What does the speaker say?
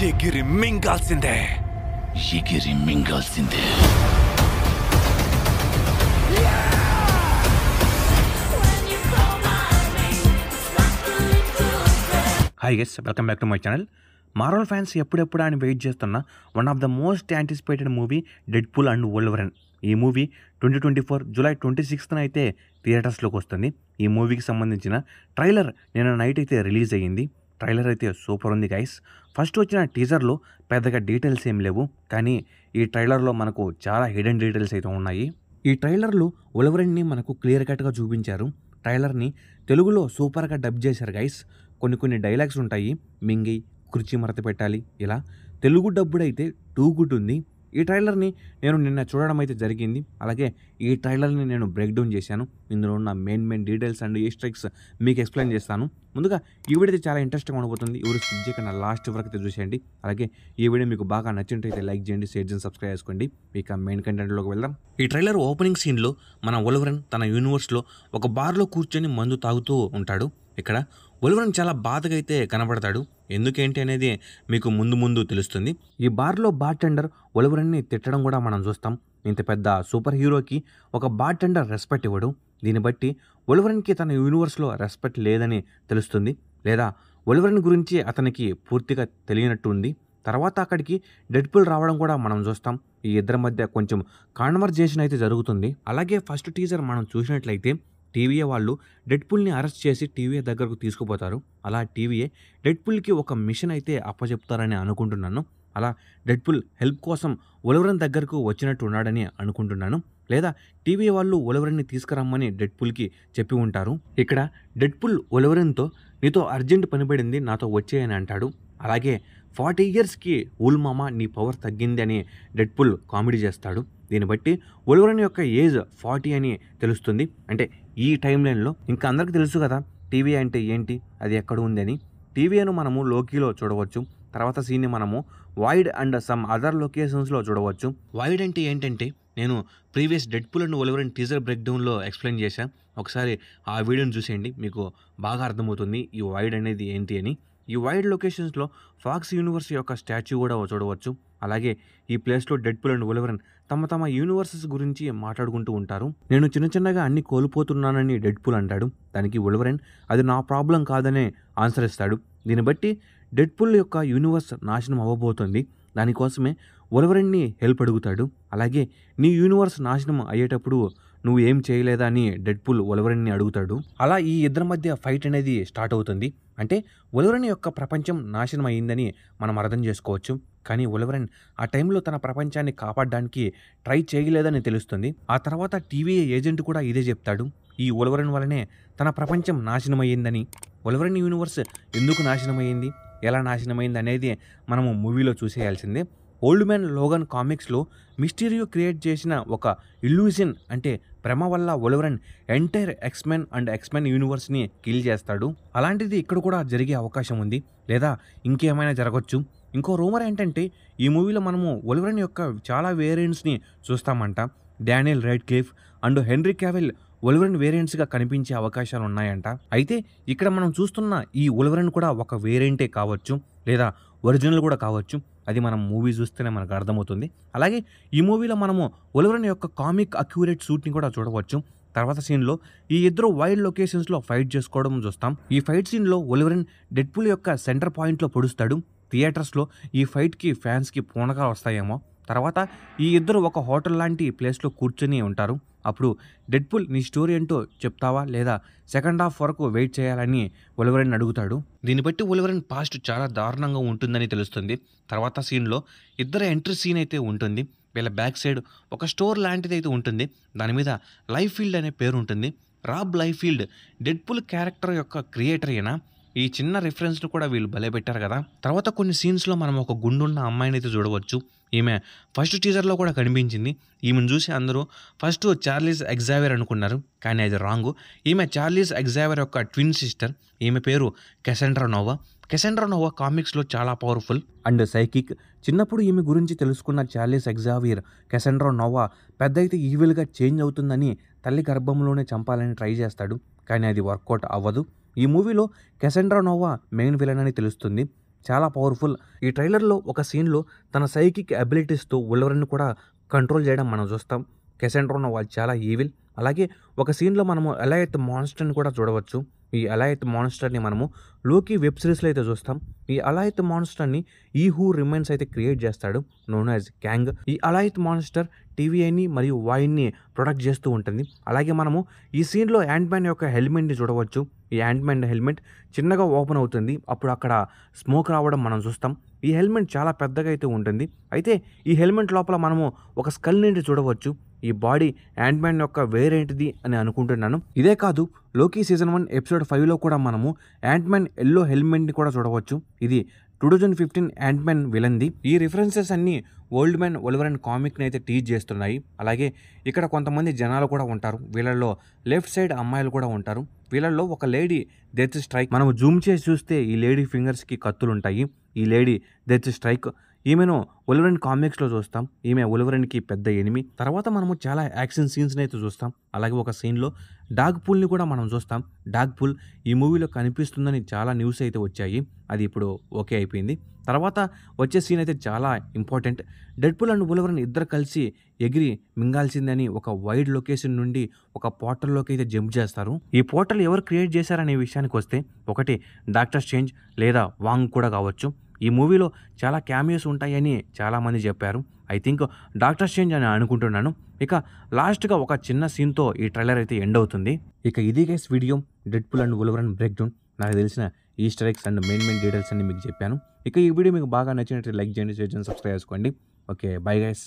ఎగిరి మింగాల్సిందే. ఎగిరి మింగాల్సిందే. Hi guys, welcome back to my channel. Marvel fans ఎప్పుడెప్పుడు అని వెయిట్ చేస్తున్న one of the most anticipated movie Deadpool and Wolverine. ఈ మూవీ 2024 జూలై 26న అయితే థియేటర్స్లోకి వస్తుంది. ఈ మూవీకి సంబంధించిన ట్రైలర్ నిన్న నైట్ అయితే రిలీజ్ అయ్యింది. ట్రైలర్ అయితే సూపర్ ఉంది గైస్. ఫస్ట్ వచ్చిన టీజర్లో పెద్దగా డీటెయిల్స్ ఏం లేవు, కానీ ఈ ట్రైలర్లో మనకు చాలా హిడెన్ డీటెయిల్స్ అయితే ఉన్నాయి. ఈ ట్రైలర్లో వోల్వరన్ని మనకు క్లియర్ కట్గా చూపించారు. ట్రైలర్ని తెలుగులో సూపర్గా డబ్ చేశారు గైస్. కొన్ని డైలాగ్స్ ఉంటాయి, మింగి, కుర్చీ మరత పెట్టాలి, ఇలా. తెలుగు డబ్బుడు అయితే టూ గుడ్ ఉంది. ఈ ట్రైలర్ని నేను నిన్న చూడడం అయితే జరిగింది. అలాగే ఈ ట్రైలర్ని నేను బ్రేక్ డౌన్ చేశాను. ఇందులో ఉన్న main details and Easter eggs మీకు ఎక్స్ప్లెయిన్ చేస్తాను. ముందుగా ఈ వీడియో అయితే చాలా ఇంట్రెస్టింగ్ ఉండబోతుంది. ఎవరు స్కిప్ చేయకుండా లాస్ట్ వరకు అయితే చూసేయండి. అలాగే ఈ వీడియో మీకు బాగా నచ్చినట్టయితే లైక్ చేయండి, షేర్ చేయండి, సబ్స్క్రైబ్ చేసుకోండి. ఇక మెయిన్ కంటెంట్లోకి వెళ్దాం. ఈ ట్రైలర్ ఓపెనింగ్ సీన్లో మన వోల్వరన్ తన యూనివర్స్లో ఒక బార్లో కూర్చొని మందు తాగుతూ ఉంటాడు. ఇక్కడ వోల్వరన్ చాలా బాధగా అయితే కనబడతాడు. ఎందుకేంటి అనేది మీకు ముందు తెలుస్తుంది. ఈ బార్లో బార్టెండర్ వోల్వరన్ని తిట్టడం కూడా మనం చూస్తాం. ఇంత పెద్ద సూపర్ హీరోకి ఒక బార్టెండర్ రెస్పెక్ట్ ఇవ్వడు. దీన్ని బట్టి వోల్వరన్కి తన యూనివర్స్లో రెస్పెక్ట్ లేదని తెలుస్తుంది, లేదా వోల్వరన్ గురించి అతనికి పూర్తిగా తెలియనట్టు ఉంది. తర్వాత అక్కడికి డెడ్పూల్ రావడం కూడా మనం చూస్తాం. ఈ ఇద్దరి మధ్య కొంచెం కాన్వర్జేషన్ అయితే జరుగుతుంది. అలాగే ఫస్ట్ టీజర్ మనం చూసినట్లయితే టీవీఏ వాళ్ళు డెడ్పూల్ని అరెస్ట్ చేసి టీవీఏ దగ్గరకు తీసుకుపోతారు. అలా టీవీఏ డెడ్పూల్కి ఒక మిషన్ అయితే అప్పచెప్తారని అనుకుంటున్నాను. అలా డెడ్పూల్ హెల్ప్ కోసం వోల్వరన్ దగ్గరకు వచ్చినట్టు ఉన్నాడని అనుకుంటున్నాను. లేదా టీవీఏ వాళ్ళు వోల్వరన్ని తీసుకురమ్మని డెడ్పూల్కి చెప్పి ఉంటారు. ఇక్కడ డెడ్పూల్ వోల్వరన్తో నీతో అర్జెంట్ పని పడింది, నాతో వచ్చేయని అంటాడు. అలాగే 40 ఇయర్స్కి ఊల్మామ నీ పవర్ తగ్గింది అని డెడ్పూల్ కామెడీ చేస్తాడు. దీన్ని బట్టి వోల్వరన్ యొక్క ఏజ్ 40 అని తెలుస్తుంది. అంటే ఈ టైం లైన్లో ఇంకా అందరికీ తెలుసు కదా టీవీ అంటే ఏంటి, అది ఎక్కడ ఉంది అని. టీవీను మనము లోకీలో చూడవచ్చు. తర్వాత సీన్ని మనము వైడ్ అండ్ సమ్ అదర్ లొకేషన్స్లో చూడవచ్చు. వైడ్ అంటే ఏంటంటే నేను previous Deadpool and Wolverine teaser break డౌన్లో ఎక్స్ప్లెయిన్ చేశాను. ఒకసారి ఆ వీడియోని చూసేయండి, మీకు బాగా అర్థమవుతుంది ఈ వైడ్ అనేది ఏంటి అని. ఈ వైడ్ లొకేషన్స్లో ఫాక్స్ యూనివర్స్ యొక్క స్టాచ్యూ కూడా చూడవచ్చు. అలాగే ఈ ప్లేస్లో డెడ్పూల్ అండ్ వోల్వరన్ తమ యూనివర్సెస్ గురించి మాట్లాడుకుంటూ ఉంటారు. నేను చిన్నగా అన్ని కోల్పోతున్నానని డెడ్పూల్ అంటాడు. దానికి వోల్వరన్ అది నా ప్రాబ్లం కాదనే ఆన్సర్ ఇస్తాడు. దీన్ని బట్టి డెడ్పూల్ యొక్క యూనివర్స్ నాశనం అవ్వబోతుంది. దానికోసమే వోల్వరన్ని హెల్ప్ అడుగుతాడు. అలాగే నీ యూనివర్స్ నాశనం అయ్యేటప్పుడు నువ్వు ఏం చేయలేదా అని డెడ్పూల్ వోల్వరన్ని అడుగుతాడు. అలా ఈ ఇద్దరి మధ్య ఫైట్ అనేది స్టార్ట్ అవుతుంది. అంటే వోల్వరన్ యొక్క ప్రపంచం నాశనం అయ్యిందని మనం అర్థం చేసుకోవచ్చు. కానీ వోల్వరన్ ఆ టైంలో తన ప్రపంచాన్ని కాపాడడానికి ట్రై చేయలేదని తెలుస్తుంది. ఆ తర్వాత టీవీ ఏజెంట్ కూడా ఇదే చెప్తాడు. ఈ వోల్వరన్ వల్లనే తన ప్రపంచం నాశనం అయ్యిందని. వోల్వరన్ యూనివర్స్ ఎందుకు నాశనమైంది, ఎలా నాశనమైంది అనేది మనము మూవీలో చూసేయాల్సిందే. ఓల్డ్ మ్యాన్ లోగన్ కామిక్స్లో మిస్టీరియో క్రియేట్ చేసిన ఒక ఇల్యూజన్ అంటే భ్రమ వల్ల Wolverine entire X Men and X Men యూనివర్స్ని కిల్ చేస్తాడు. అలాంటిది ఇక్కడ కూడా జరిగే అవకాశం ఉంది, లేదా ఇంకేమైనా జరగచ్చు. ఇంకో రూమర్ ఏంటంటే ఈ మూవీలో మనము వోల్వరన్ యొక్క చాలా వేరియంట్స్ని చూస్తామంట. Daniel Radcliffe and Henry Cavill Wolverine వేరియంట్స్గా కనిపించే అవకాశాలు ఉన్నాయంట. అయితే ఇక్కడ మనం చూస్తున్న ఈ వోల్వరన్ కూడా ఒక వేరియంటే కావచ్చు, లేదా ఒరిజినల్ కూడా కావచ్చు. అది మనం మూవీ చూస్తేనే మనకు అర్థమవుతుంది. అలాగే ఈ మూవీలో మనము వోల్వరన్ యొక్క కామిక్ అక్యూరేట్ సూట్ని కూడా చూడవచ్చు. తర్వాత సీన్లో ఈ ఇద్దరు వైల్డ్ లొకేషన్స్లో ఫైట్ చేసుకోవడం చూస్తాం. ఈ ఫైట్ సీన్లో వోల్వరన్ డెడ్పూల్ యొక్క సెంటర్ పాయింట్లో పొడుస్తాడు. థియేటర్స్లో ఈ ఫైట్కి ఫ్యాన్స్కి పూనకాలు వస్తాయేమో. తర్వాత ఈ ఇద్దరు ఒక హోటల్ లాంటి ప్లేస్లో కూర్చొని ఉంటారు. అప్పుడు డెడ్పూల్ నీ స్టోరీ ఏంటో చెప్తావా, లేదా సెకండ్ హాఫ్ వరకు వెయిట్ చేయాలని వోల్వరన్ అడుగుతాడు. దీన్ని బట్టి వోల్వరన్ పాస్ట్ చాలా దారుణంగా ఉంటుందని తెలుస్తుంది. తర్వాత సీన్లో ఇద్దరు ఎంట్రీ సీన్ అయితే ఉంటుంది. వీళ్ళ బ్యాక్ సైడ్ ఒక స్టోర్ లాంటిది అయితే ఉంటుంది. దాని మీద లైఫీల్డ్ అనే పేరు ఉంటుంది. రాబ్ లైఫీల్డ్ డెడ్పూల్ క్యారెక్టర్ యొక్క క్రియేటర్ అయినా. ఈ చిన్న రిఫరెన్స్ను కూడా వీళ్ళు భలే పెట్టారు కదా. తర్వాత కొన్ని సీన్స్లో మనం ఒక గుండున్న అమ్మాయిని అయితే చూడవచ్చు. ఈమె ఫస్ట్ టీజర్లో కూడా కనిపించింది. ఈమెను చూసి అందరూ ఫస్ట్ చార్లీస్ ఎగ్జావియర్ అనుకున్నారు, కానీ అది రాంగ్. ఈమె చార్లీస్ ఎగ్జావియర్ యొక్క ట్విన్ సిస్టర్. ఈమె పేరు కెసెండ్రా నోవా. కెసెండ్రా నోవా కామిక్స్లో చాలా పవర్ఫుల్ అండ్ సైకిక్. చిన్నప్పుడు ఈమె గురించి తెలుసుకున్న చార్లీస్ ఎగ్జావియర్ కెసెండ్రా నోవా పెద్ద అయితే ఈవిల్గా చేంజ్ అవుతుందని తల్లి గర్భంలోనే చంపాలని ట్రై చేస్తాడు, కానీ అది వర్కౌట్ అవ్వదు. ఈ మూవీలో కెసెండ్రా నోవా మెయిన్ విలన్ అని తెలుస్తుంది. చాలా పవర్ఫుల్. ఈ ట్రైలర్‌లో ఒక సీన్‌లో తన సైకిక్ అబిలిటీస్‌తో వోల్వరిన్‌ని కూడా కంట్రోల్ చేయడం మనం చూస్తాం. కెసెండ్రా వాళ్ళు చాలా ఈవిల్. అలాగే ఒక సీన్‌లో మనము ఎలైత్ మాన్స్టర్‌ని కూడా చూడవచ్చు. ఈ ఎలైత్ మాన్స్టర్‌ని మనము లోకి వెబ్ సిరీస్‌లో అయితే చూస్తాం. ఈ ఎలైత్ మాన్స్టర్‌ని ఈ హూ రిమైన్స్ అయితే క్రియేట్ చేస్తాడు నోన్ యాజ్ క్యాంగ్. ఈ ఎలైత్ మాన్స్టర్ టీవీఐని మరియు వాయిడ్‌ని ప్రొటెక్ట్ చేస్తూ ఉంటుంది. అలాగే మనము ఈ సీన్‌లో యాంట్ మ్యాన్ యొక్క హెల్మెట్‌ని చూడవచ్చు. ఈ యాంట్ మ్యాన్ హెల్మెట్ చిన్నగా ఓపెన్ అవుతుంది. అప్పుడు అక్కడ స్మోక్ రావడం మనం చూస్తాం. ఈ హెల్మెట్ చాలా పెద్దగా అయితే ఉంటుంది. అయితే ఈ హెల్మెట్ లోపల మనము ఒక స్కల్‌ని చూడవచ్చు. ఈ బాడీ యాంట్ మ్యాన్ యొక్క వేరేంటిది అని అనుకుంటున్నాను. ఇదే కాదు, లోకీ సీజన్ 1 ఎపిసోడ్ 5లో కూడా మనము యాంట్ మ్యాన్ యెల్లో హెల్మెట్‌ని కూడా చూడవచ్చు. ఇది 2015 యాంట్ మ్యాన్ విలన్‌ది. ఈ రిఫరెన్సెస్ అన్నీ ఓల్డ్ మ్యాన్ వోల్వరిన్ కామిక్‌ని అయితే టీజ్ చేస్తున్నాయి. అలాగే ఇక్కడ కొంతమంది జనాలు కూడా ఉంటారు. వీళ్ళల్లో లెఫ్ట్ సైడ్ అమ్మాయిలు కూడా ఉంటారు. వీళ్ళల్లో ఒక లేడీ డెత్ స్ట్రైక్. మనం జూమ్ చేసి చూస్తే ఈ లేడీ ఫింగర్స్‌కి కత్తులుంటాయి. ఈ లేడీ డెత్ స్ట్రైక్. ఈమెను వోల్వరిన్ కామిక్స్‌లో చూస్తాం. ఈమె వోల్వరిన్‌కి పెద్ద ఎనిమి. తర్వాత మనము చాలా యాక్షన్ సీన్స్‌ని అయితే చూస్తాం. అలాగే ఒక సీన్‌లో డాగ్ పూల్‌ని కూడా మనం చూస్తాం. డాగ్ పూల్ ఈ మూవీలో కనిపిస్తుందని చాలా న్యూస్ అయితే వచ్చాయి. అది ఇప్పుడు ఓకే అయిపోయింది. తర్వాత వచ్చే సీన్ అయితే చాలా ఇంపార్టెంట్. డెడ్‌పూల్ అండ్ వోల్వరిన్ ఇద్దరు కలిసి ఎగిరి మింగాల్సిందని ఒక వైడ్ లొకేషన్ నుండి ఒక పోర్టల్‌లోకి అయితే జంప్ చేస్తారు. ఈ పోర్టల్ ఎవరు క్రియేట్ చేశారనే విషయానికి వస్తే ఒకటి డాక్టర్ స్ట్రేంజ్ లేదా వాంగ్ కూడా కావచ్చు. ఈ మూవీలో చాలా క్యామియోస్ ఉంటాయని చాలామంది చెప్పారు. ఐ థింక్ డాక్టర్ స్ట్రేంజ్ అని అనుకుంటున్నాను. ఇక లాస్ట్‌గా ఒక చిన్న సీన్‌తో ఈ ట్రైలర్ అయితే ఎండ్ అవుతుంది. ఇక ఇది guys video Deadpool and Wolverine break down. నాకు తెలిసిన Easter eggs and main details అన్ని మీకు చెప్పాను. ఇక ఈ వీడియో మీకు బాగా నచ్చినట్లయితే లైక్ చేయండి, షేర్ చేయండి, సబ్స్క్రైబ్ చేసుకోండి. Okay, bye guys.